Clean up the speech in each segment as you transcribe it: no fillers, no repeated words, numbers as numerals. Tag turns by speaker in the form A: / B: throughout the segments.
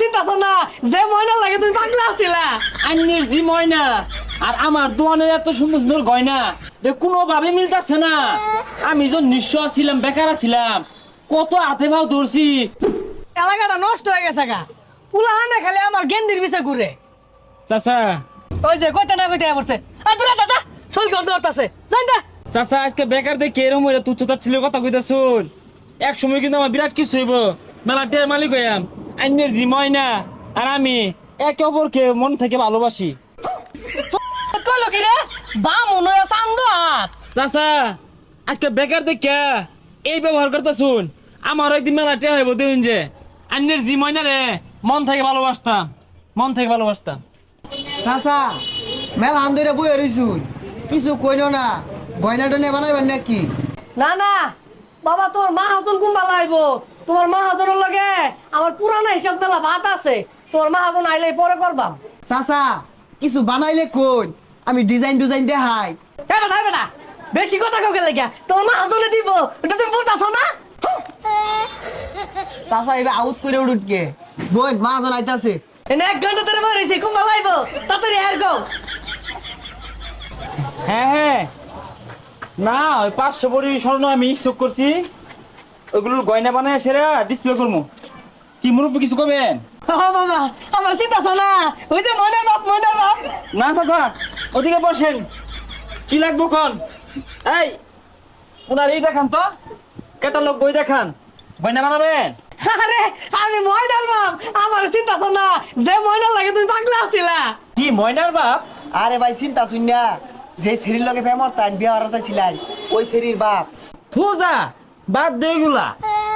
A: চিন্তা আছে না যে ময়না লাগে তুমি পাগলা আছিলা।
B: আন্যের জি ময়না আর আমার দোয়ানের এত সুন্দর সুন্দর গয়না কোনোভাবে মিলতেছে না। আমি যখন নিঃস্ব ছিলাম, বেকার ছিলাম, কত হাতে ভাও ধরছি।
A: এলাকাটা নষ্ট হয়ে গেছে গা, পুলাহানে খালি আমার গেন্দির বিষয় ঘুরে।
B: চাচা
A: ওই যে কইতে না কইতে পড়ছে, আর দূরে দাদা শরীর গন্ধ করতেছে, জান না।
B: চাচা আজকে বেকার দেখে এরম হইলে তুচ্ছতার ছিল কথা কইতা শুন। এক সময় কিন্তু আমার বিরাট কিছু হইব, মেলা টের মালিক হইয়াম। আন্যের জি ময়না আর আমি একে অপরকে মন থেকে ভালোবাসি।
A: কইলো কি রে, বা মনে হয় চান্দ হাত।
B: চাচা আজকে বেকার দেখে এই ব্যবহার করতে শুন, আমার একদিন মেলা টের হইব। দেখুন যে আন্যের জি ময়না রে মন থেকে ভালোবাসতাম, মন থেকে ভালোবাসতাম।
C: চাচা মেলা আন্দরে বই রইছুন, কিছু কইনো না, গয়নাটা নিয়ে বানাইবেন নাকি?
A: না না বাবা, তোমার মা হাতন কুম্বা লাইব। তোমার মা হাতনের লগে আমার পুরানা হিসাব মেলা ভাত আছে, তোমার মা হাতন আইলে পরে করবাম।
C: চাচা কিছু বানাইলে কোন, আমি ডিজাইন দেখাই।
A: এ বেটা বেটা, বেশি কথা কাউকে লাগিয়া তোমার মা হাতনে দিব, এটা তুমি বুঝতেছো না?
C: চাচা এবার আউট করে উঠকে বোন মাজন আইতাছে।
A: এনে 1 ঘন্টা ধরে বইরেছি, কুম্বা লাইব, তাড়াতাড়ি আর গো।
B: হ্যাঁ হ্যাঁ, না ওই 500 ভরি স্বর্ণ আমি স্টক করছি, ওইগুলোর গয়না বানায় সেরা ডিসপ্লে করবো। কি মুরব্বী কিছু করবেন?
A: বাবা আমার চিন্তা আছে না, ওই যে মনের বাপ মনের বাপ।
B: না চাচা ওদিকে বসেন, কি লাগবো কোন? এই ওনার এই দেখান তো, ক্যাটালগ বই দেখান, গয়না বানাবেন।
A: আরে আমি ময়নার বাপ, আমার চিন্তা আছে না যে ময়না লাগে তুমি পাগলা আছিলা।
B: কি ময়নার বাপ?
C: আরে ভাই চিন্তা শুন না, যে ছেড়ির লগে ফেমর তাই বিয়া হারা চাইছিলেন ওই ছেড়ির বাপ।
B: থুজা বাদ দে ওগুলা,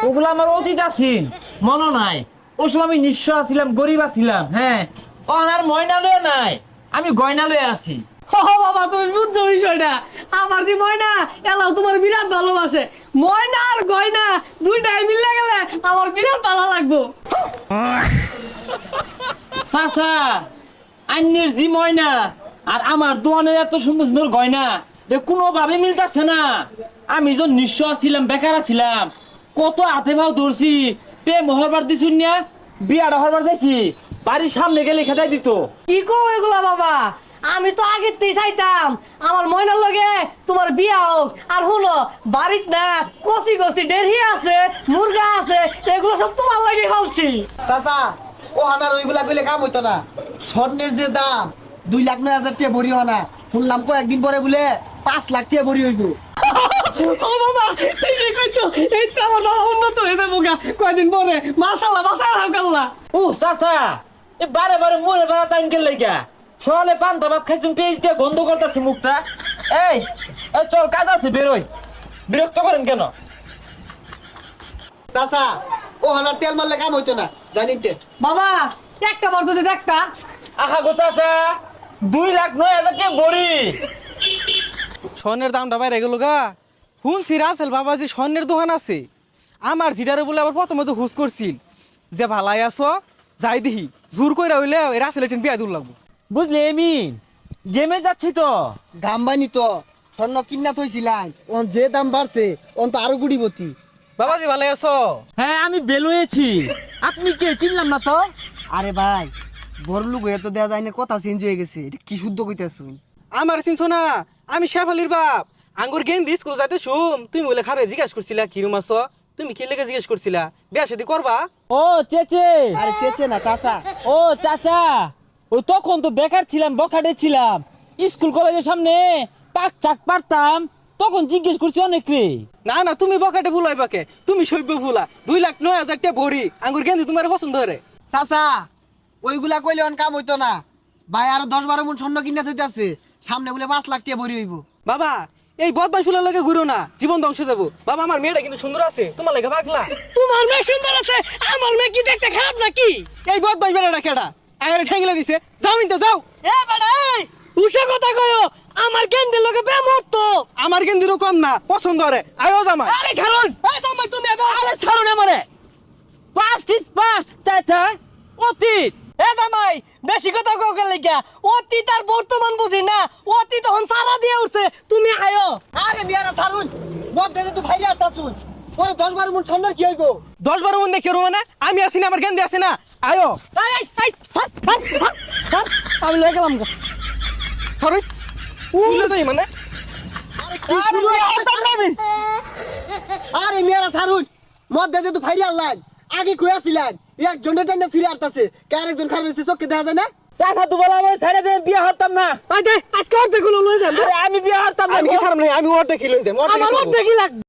B: ওগুলা আমার অতীত আছিন, মনে নাই। ওই সময় আমি নিঃস্ব আছিলাম, গরিব আছিলাম। হ্যাঁ আর ময়না লয়ে নাই, আমি গয়না লয়ে আছি।
A: ও বাবা তুমি বুঝছো বিষয়টা, আমার যে ময়না এলাও তোমার বিরাট ভালোবাসে। ময়না আর গয়না দুইটাই মিলে গেলে আমার বিরাট ভালো লাগবো।
B: চাচা আন্যের জি ময়না আর আমার দোয়ানের এত সুন্দর সুন্দর গয়না কোনোভাবে মিলতেছে না। আমি যখন নিঃস্ব ছিলাম, বেকার ছিলাম, কত হাতে ভাও ধরছি। প্রেম হরবার দিছুন না, বিয়াটা হরবার চাইছি, বাড়ির সামনে গেলে খেতাই দিত।
A: কি কো এগুলা বাবা, আমি তো আগের তেই চাইতাম আমার ময়নার লগে তোমার বিয়া হোক। আর শুনো বাড়িত না কচি কচি ডেরহি আছে, মুরগা আছে, এগুলো সব তোমার লাগে ফেলছি।
C: চাচা ও হানার ওইগুলা কইলে কাম হইতো না। স্বর্ণের যে দাম 2,09,000 টাকা ভরি হনা, শুনলাম কয়েকদিন পরে বলে 5 লাখ টাকা ভরি হইব।
A: ও বাবা ঠিকই কইছো, এই তো আমার বাবা উন্নত হয়ে যাবো গা কয়দিন পরে। মাশাআল্লাহ বাঁচায় রাখল্লা।
B: ও চাচা এ বারে বারে মুখে বেড়া টাইম কে লাইগা, সকালে পান্তা ভাত খাইছুন, পেঁয়াজ দিয়ে গন্ধ করতেছে মুখটা। এই এই চল, কাজ আছে, বেরোই। বিরক্ত করেন কেন?
C: চাচা ও হানার তেল মারলে কাম হইতো না জানিতে।
A: বাবা একটা বার যদি দেখতা।
B: আহা গো চাচা, 2,09,000 টাকা বড়ি।
D: স্বর্ণের দামটা বাইরে গেল গা। শুনছি রাসেল বাবাজি স্বর্ণের দোকান আছে। আমার জিডারে বলে আবার প্রথমে তো হুস করছিল যে ভালাই আছো, যাই দিহি জোর কইরা হইলে ওই রাসেল এটিন বিয়া দূর লাগবো।
B: বুঝলি এমিন, গেমে যাচ্ছি তো।
C: গাম্বানি তো স্বর্ণ কিনা থইছিলেন, ওন যে দাম বাড়ছে ওন তো আরো গুড়িবতী।
D: বাবাজি ভালাই আছো?
B: হ্যাঁ আমি বেলুয়েছি, আপনি কে চিনলাম না তো।
C: আরে ভাই বড় লোক হয়ে তো দেয়া যায় না, কথা চেঞ্জ হয়ে গেছে, এটা কি শুদ্ধ কইতাছুন?
D: আমার চিনছো না, আমি শেফালির বাপ। আঙ্গুর গেন্দি স্কুল যাইতে শুম, তুমি বলে খারে জিজ্ঞাসা করছিলা কিরম আছো, তুমি কি লেগে জিজ্ঞেস করছিলা বিয়া শাদী করবা?
B: ও চেচে,
C: আরে চেচে না চাচা।
B: ও চাচা, ও তখন তো বেকার ছিলাম, বখাটে ছিলাম, স্কুল কলেজের সামনে পাক চাক পারতাম, তখন জিজ্ঞেস করছি অনেক রে।
D: না না তুমি বকাটে ভুলাই বাকে, তুমি সভ্য ভুলা। 2,09,000 টাকা ভরি আঙ্গুর গেন্দি তোমার পছন্দ হরে।
C: চাচা ওইগুলা কইলে অন কাম হইতো না ভাই, আরো 10-12 মণ স্বর্ণ কিনা থইতাছে, সামনে বলে 5 লাখ টাকা ভরি হইব।
D: বাবা এই বদমাই শুলার লগে ঘুরো না, জীবন ধ্বংস যাবো। বাবা আমার মেয়েটা কিন্তু সুন্দর আছে, তোমার লাগে পাগলা।
A: তোমার মেয়ে সুন্দর আছে, আমার মেয়ে কি দেখতে খারাপ নাকি?
D: এই বদমাই বেড়াটা কেডা আরে ঠেঙ্গলে দিছে, যাও মিনতে যাও।
A: এ বেটা এই উষা কথা কয়ো, আমার গেন্দের লগে প্রেমত তো।
D: আমার গেন্দিরও কম না, পছন্দ হরে। আয়ো জামাই।
A: আরে খারুন এই জামাই তুমি এবার।
B: আরে ছাড়ুন আমারে, পাস্ট ইজ পাস্ট চাচা, অতীত।
A: এ জামাই বেশি কথা কাউকে লাগিয়া, অতীত আর বর্তমান বুঝি না, অতীত তখন সারা দিয়ে উঠছে, তুমি আয়ো।
C: আরে মিয়ারা সারুন বদ দে তো ভাইরা আতাছুন, পরে 10-12 মন স্বর্ণের কি হইব
D: 10-12 মন দেখি মানে আমি আছি না আমার গেন্দে আছে না আয়ো
A: আমি লয়ে গেলাম গো।
D: সরি উলে যাই মানে
C: আরে মেয়েরা সারুন মদ দে তো ফাইরি আল্লাহ আগে কইয়াছিলেন একজনের টাইনা সিরি আরতাছে কে আরেকজন খাই রইছে চোখে দেখা যায় না
B: চাচা তো বলা আমি ছেড়ে দিয়ে বিয়ে হতাম না।
A: আজকে অর্ধেক গুলো লয়ে যান।
B: আরে আমি বিয়ে হতাম না।
D: আমি কি ছাড়ম নাই আমি ওর দেখি লই যাই
A: আমার অর্ধেকই লাগবে।